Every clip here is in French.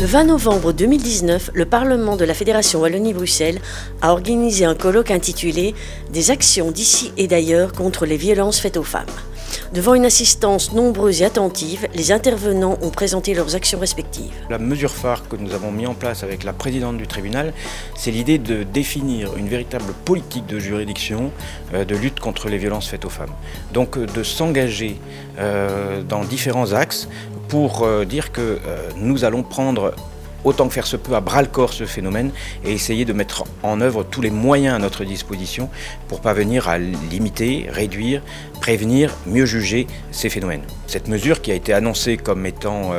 20 novembre 2019, le Parlement de la Fédération Wallonie-Bruxelles a organisé un colloque intitulé « Des actions d'ici et d'ailleurs contre les violences faites aux femmes ». Devant une assistance nombreuse et attentive, les intervenants ont présenté leurs actions respectives. La mesure phare que nous avons mis en place avec la présidente du tribunal, c'est l'idée de définir une véritable politique de juridiction de lutte contre les violences faites aux femmes. Donc de s'engager dans différents axes pour dire que nous allons prendre autant que faire se peut à bras-le-corps ce phénomène et essayer de mettre en œuvre tous les moyens à notre disposition pour parvenir à limiter, réduire, prévenir, mieux juger ces phénomènes. Cette mesure qui a été annoncée comme étant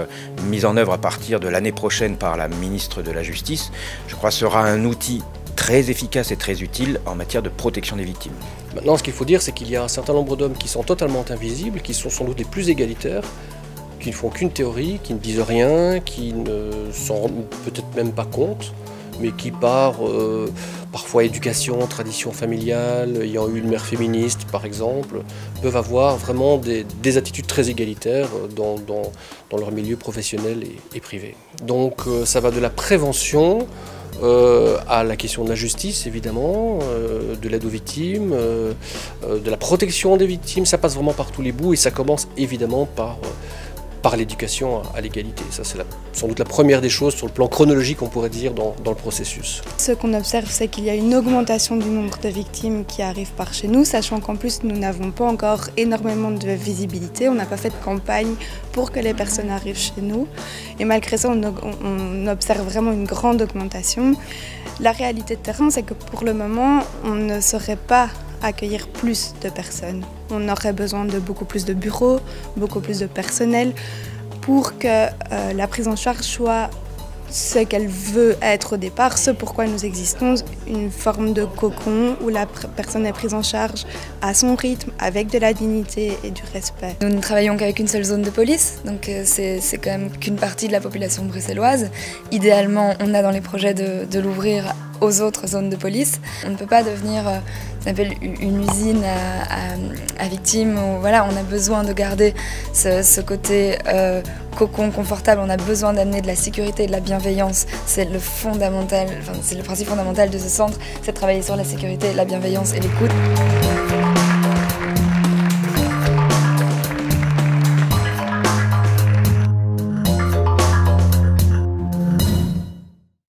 mise en œuvre à partir de l'année prochaine par la ministre de la Justice, je crois sera un outil très efficace et très utile en matière de protection des victimes. Maintenant, ce qu'il faut dire, c'est qu'il y a un certain nombre d'hommes qui sont totalement invisibles, qui sont sans doute les plus égalitaires, qui ne font qu'une théorie, qui ne disent rien, qui ne s'en rendent peut-être même pas compte, mais qui par parfois éducation, tradition familiale, ayant eu une mère féministe par exemple, peuvent avoir vraiment des attitudes très égalitaires dans leur milieu professionnel et privé. Donc ça va de la prévention à la question de la justice évidemment, de l'aide aux victimes, de la protection des victimes, ça passe vraiment par tous les bouts et ça commence évidemment par l'éducation à l'égalité. Ça, c'est sans doute la première des choses sur le plan chronologique, on pourrait dire, dans le processus. Ce qu'on observe, c'est qu'il y a une augmentation du nombre de victimes qui arrivent par chez nous, sachant qu'en plus, nous n'avons pas encore énormément de visibilité. On n'a pas fait de campagne pour que les personnes arrivent chez nous. Et malgré ça, on observe vraiment une grande augmentation. La réalité de terrain, c'est que pour le moment, on ne saurait pas accueillir plus de personnes. On aurait besoin de beaucoup plus de bureaux, beaucoup plus de personnel pour que la prise en charge soit ce qu'elle veut être au départ, ce pourquoi nous existons, une forme de cocon où la personne est prise en charge à son rythme, avec de la dignité et du respect. Nous ne travaillons qu'avec une seule zone de police, donc c'est quand même qu'une partie de la population bruxelloise. Idéalement, on a dans les projets de l'ouvrir aux autres zones de police. On ne peut pas devenir ça s'appelle une usine à victimes où voilà, on a besoin de garder ce côté cocon confortable, on a besoin d'amener de la sécurité et de la bienveillance. C'est le fondamental, enfin, c'est le principe fondamental de ce centre, c'est de travailler sur la sécurité, la bienveillance et l'écoute.